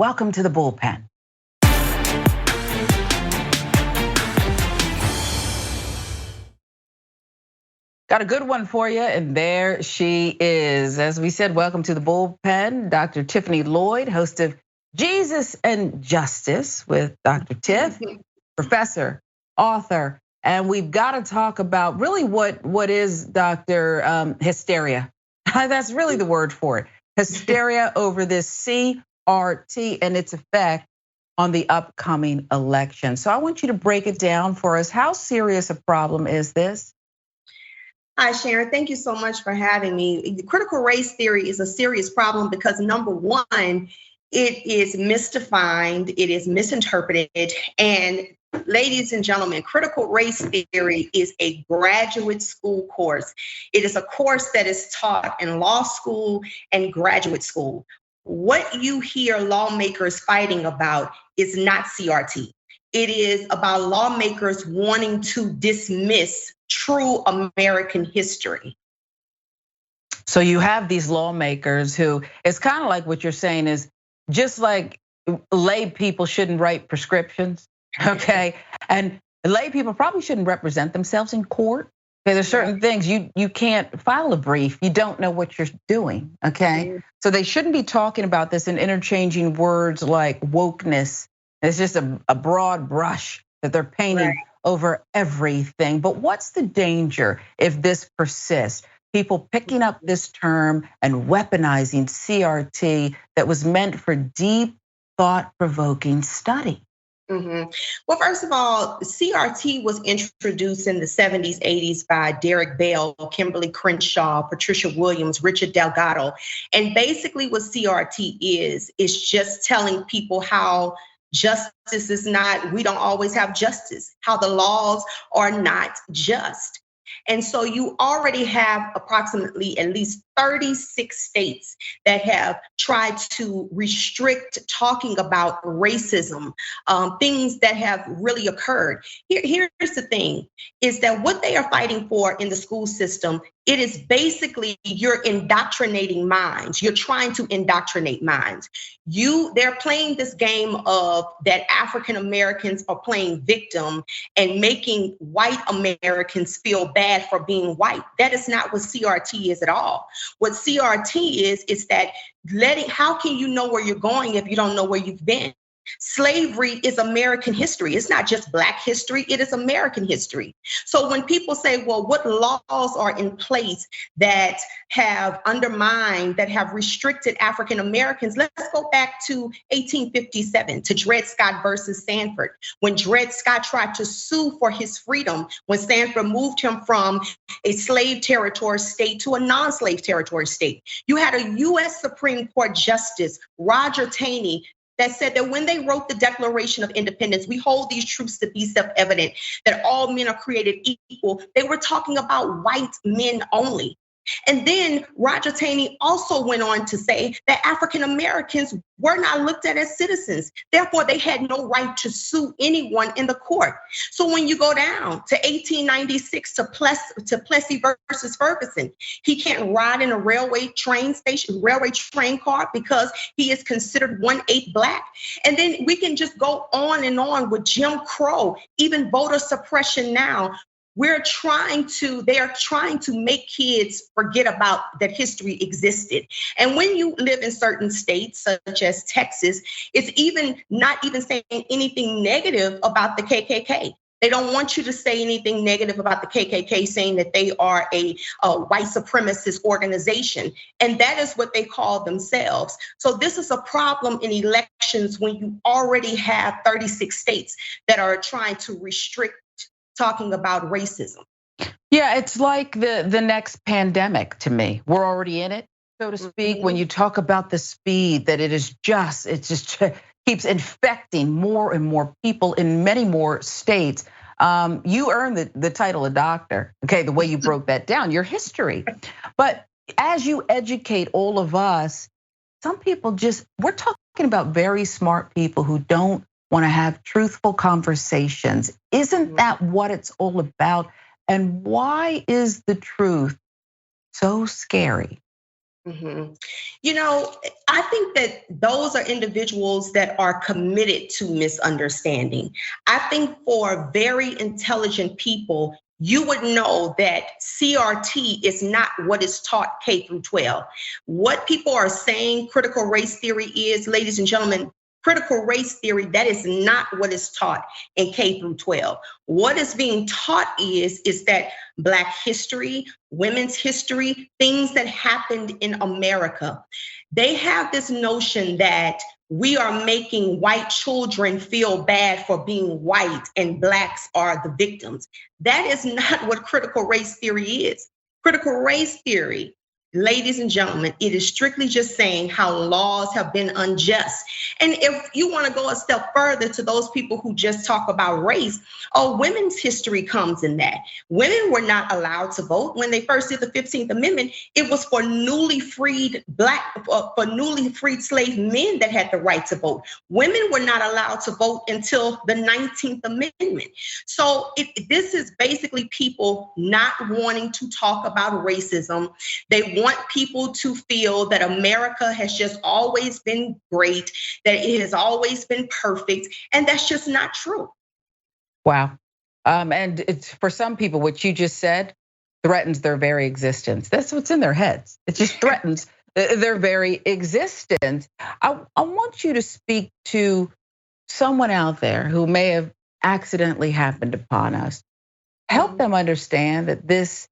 Welcome to the Bullpen. Got a good one for you, and there she is. As we said, welcome to the Bullpen, Dr. Tiffany Lloyd, host of Jesus and Justice with Dr. Tiff, professor, author, and we've got to talk about really what is Dr. Hysteria. That's really the word for it. Hysteria over this CRT and its effect on the upcoming election. So I want you to break it down for us. How serious a problem is this? Hi, Sharon. Thank you so much for having me. The critical race theory is a serious problem because, number one, it is misdefined, it is misinterpreted, and ladies and gentlemen, critical race theory is a graduate school course. It is a course that is taught in law school and graduate school. What you hear lawmakers fighting about is not CRT. It is about lawmakers wanting to dismiss true American history. So you have these lawmakers who, it's kind of like what you're saying is just like lay people shouldn't write prescriptions, okay? And lay people probably shouldn't represent themselves in court. Okay, there's certain things you can't file a brief, you don't know what you're doing, okay? So they shouldn't be talking about this and interchanging words like wokeness. It's just a broad brush that they're painting over everything. But what's the danger if this persists? People picking up this term and weaponizing CRT that was meant for deep, thought-provoking study. Well, first of all, CRT was introduced in the 70s, 80s by Derek Bell, Kimberly Crenshaw, Patricia Williams, Richard Delgado. And basically what CRT is just telling people how justice is not, we don't always have justice, how the laws are not just. And so you already have approximately at least 36 states that have tried to restrict talking about racism, things that have really occurred. Here's the thing, is that what they are fighting for in the school system, it is basically you're indoctrinating minds. You're trying to indoctrinate minds. They're playing this game of that African Americans are playing victim and making white Americans feel bad for being white. That is not what CRT is at all. What CRT is that how can you know where you're going if you don't know where you've been? Slavery is American history. It's not just Black history, it is American history. So when people say, well, what laws are in place that have undermined, that have restricted African Americans, let's go back to 1857, to Dred Scott versus Sanford. When Dred Scott tried to sue for his freedom, when Sanford moved him from a slave territory state to a non-slave territory state. You had a US Supreme Court Justice, Roger Taney, that said that when they wrote the Declaration of Independence, we hold these truths to be self-evident, that all men are created equal. They were talking about white men only. And then Roger Taney also went on to say that African Americans were not looked at as citizens. Therefore, they had no right to sue anyone in the court. So when you go down to 1896 to Plessy versus Ferguson, he can't ride in a railway train car because he is considered 1/8 Black. And then we can just go on and on with Jim Crow, even voter suppression now. They are trying to make kids forget about that history existed. And when you live in certain states, such as Texas, it's not even saying anything negative about the KKK. They don't want you to say anything negative about the KKK, saying that they are a white supremacist organization. And that is what they call themselves. So this is a problem in elections when you already have 36 states that are trying to restrict talking about racism. Yeah, it's like the next pandemic to me. We're already in it, so to speak. When you talk about the speed that it just keeps infecting more and more people in many more states. You earned the title of doctor, okay, the way you broke that down, your history. But as you educate all of us, some people we're talking about very smart people who don't want to have truthful conversations. Isn't that what it's all about? And why is the truth so scary? Mhm. You know, I think that those are individuals that are committed to misunderstanding. I think for very intelligent people, you would know that CRT is not what is taught K through 12. What people are saying critical race theory is, ladies and gentlemen, critical race theory, that is not what is taught in K through 12. What is being taught is that Black history, women's history, things that happened in America. They have this notion that we are making white children feel bad for being white and Blacks are the victims. That is not what critical race theory is. Critical race theory, ladies and gentlemen, it is strictly just saying how laws have been unjust. And if you want to go a step further to those people who just talk about race, women's history comes in that. Women were not allowed to vote when they first did the 15th Amendment. It was for newly freed for newly freed slave men that had the right to vote. Women were not allowed to vote until the 19th Amendment. So this is basically people not wanting to talk about racism. They want people to feel that America has just always been great, that it has always been perfect, and that's just not true. Wow. And it's for some people, what you just said threatens their very existence. That's what's in their heads. It just threatens their very existence. I want you to speak to someone out there who may have accidentally happened upon us. Help them understand that this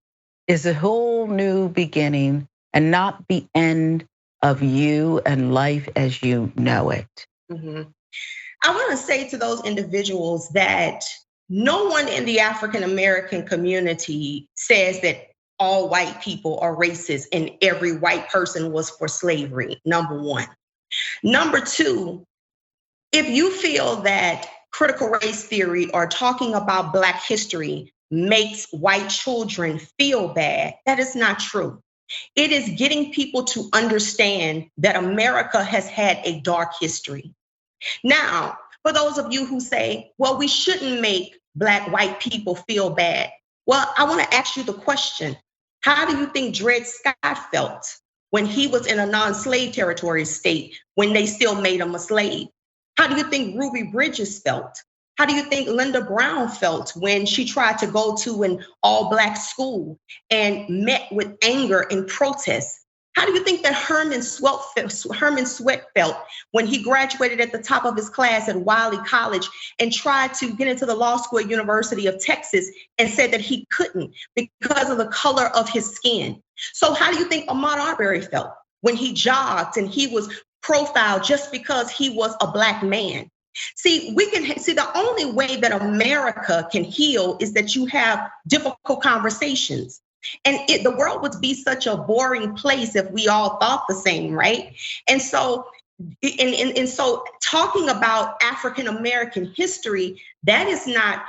is a whole new beginning and not the end of you and life as you know it. I want to say to those individuals that no one in the African American community says that all white people are racist and every white person was for slavery, number one. Number two, if you feel that critical race theory or talking about Black history makes white children feel bad, that is not true. It is getting people to understand that America has had a dark history. Now, for those of you who say, well, we shouldn't make Black white people feel bad. Well, I want to ask you the question. How do you think Dred Scott felt when he was in a non-slave territory state when they still made him a slave? How do you think Ruby Bridges felt? How do you think Linda Brown felt when she tried to go to an all-Black school and met with anger and protest? How do you think that Herman Sweat felt when he graduated at the top of his class at Wiley College and tried to get into the law school at University of Texas and said that he couldn't because of the color of his skin? So how do you think Ahmaud Arbery felt when he jogged and he was profiled just because he was a Black man? See, the only way that America can heal is that you have difficult conversations. And the world would be such a boring place if we all thought the same, right? And so talking about African American history, that is not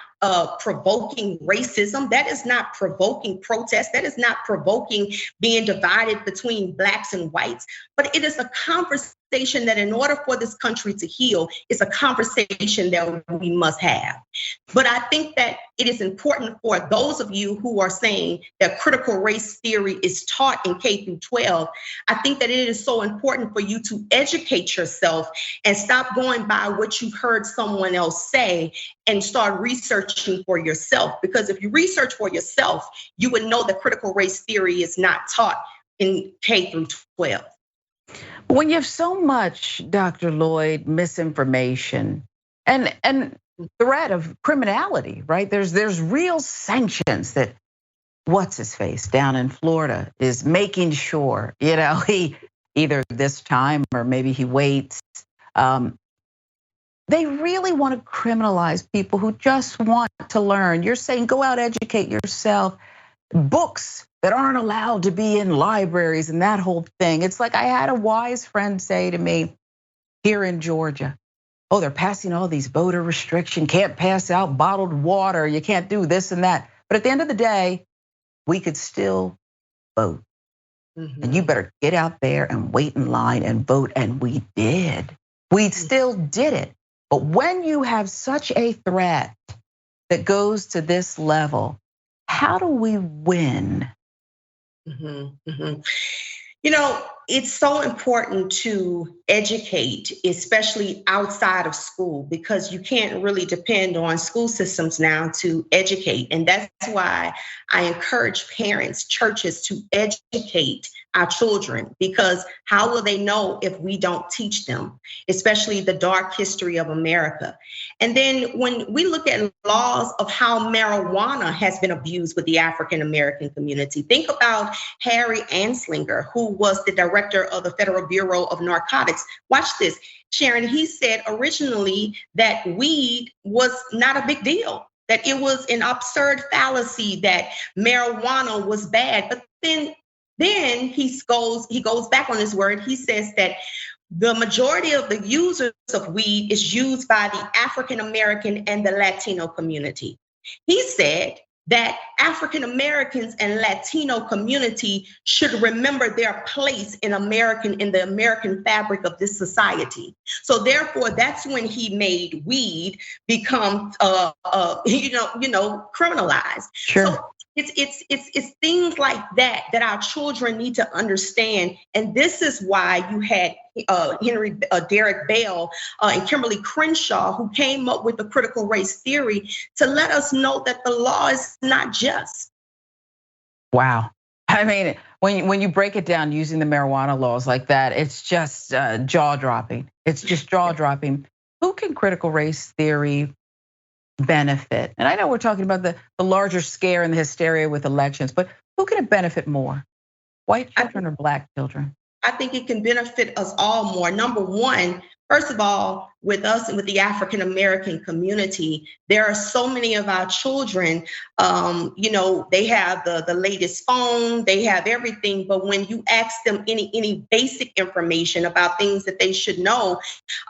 provoking racism. That is not provoking protest. That is not provoking being divided between Blacks and whites. But it is a conversation that in order for this country to heal, is a conversation that we must have. But I think that it is important for those of you who are saying that critical race theory is taught in K through 12. I think that it is so important for you to educate yourself and stop going by what you've heard someone else say and start researching for yourself. Because if you research for yourself, you would know that critical race theory is not taught in K through 12. When you have so much, Dr. Lloyd, misinformation and threat of criminality, right? There's real sanctions that what's his face down in Florida is making sure, he either this time or maybe he waits. They really want to criminalize people who just want to learn. You're saying go out, educate yourself. Books that aren't allowed to be in libraries and that whole thing. It's like I had a wise friend say to me here in Georgia, they're passing all these voter restrictions, can't pass out bottled water, you can't do this and that. But at the end of the day, we could still vote. And you better get out there and wait in line and vote. And we did. We still did it. But when you have such a threat that goes to this level, how do we win? It's so important to educate, especially outside of school, because you can't really depend on school systems now to educate. And that's why I encourage parents, churches to educate our children, because how will they know if we don't teach them, especially the dark history of America? And then when we look at laws of how marijuana has been abused with the African American community, think about Harry Anslinger, who was the director of the Federal Bureau of Narcotics. Watch this, Sharon. He said originally that weed was not a big deal, that it was an absurd fallacy that marijuana was bad. But then he goes back on his word. He says that the majority of the users of weed is used by the African American and the Latino community. He said that African Americans and Latino community should remember their place in the American fabric of this society. So therefore, that's when he made weed become, criminalized. Sure. So it's things like that that our children need to understand, and this is why you had Derek Bell and Kimberly Crenshaw, who came up with the critical race theory to let us know that the law is not just. Wow. I mean, when you break it down using the marijuana laws like that, it's just jaw dropping. It's just jaw dropping. Who can critical race theory benefit? And I know we're talking about the larger scare and the hysteria with elections, but who can it benefit more? White children or Black children? I think it can benefit us all more. Number one, first of all, with us and with the African American community, there are so many of our children, they have the latest phone, they have everything, but when you ask them any basic information about things that they should know,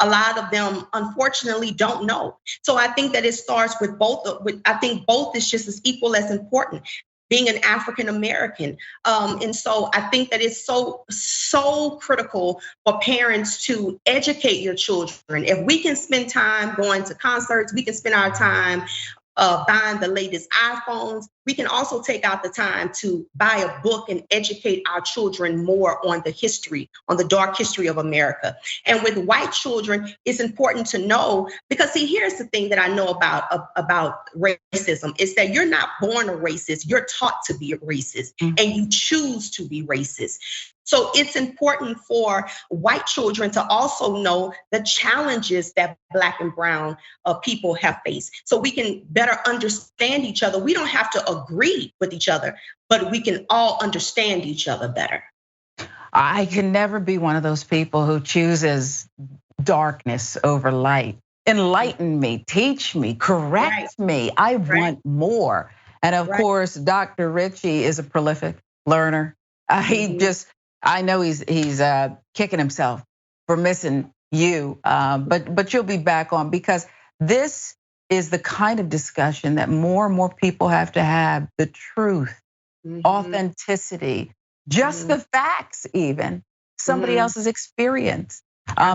a lot of them unfortunately don't know. So I think that it starts with both. I think both is just as equal as important, being an African American. And so I think that it's so critical for parents to educate your children. If we can spend time going to concerts, we can spend our time buying the latest iPhones. We can also take out the time to buy a book and educate our children more on the history, on the dark history of America. And with white children, it's important to know, because see, here's the thing that I know about racism, is that you're not born a racist, you're taught to be a racist, and you choose to be racist. So it's important for white children to also know the challenges that Black and brown people have faced, so we can better understand each other. We don't have to agree with each other, but we can all understand each other better. I can never be one of those people who chooses darkness over light. Enlighten me, teach me, correct me. I want more. And of course, Dr. Richey is a prolific learner. I know he's kicking himself for missing you, but you'll be back on, because this is the kind of discussion that more and more people have to have: the truth, authenticity, just the facts, even somebody else's experience.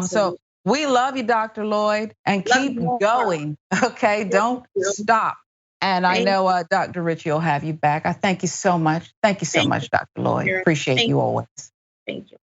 So we love you, Dr. Lloyd, and keep going. Okay, don't stop. And I know Dr. Richey will have you back. I thank you so much. Thank you so much, Dr. Lloyd. Appreciate you always. Thank you.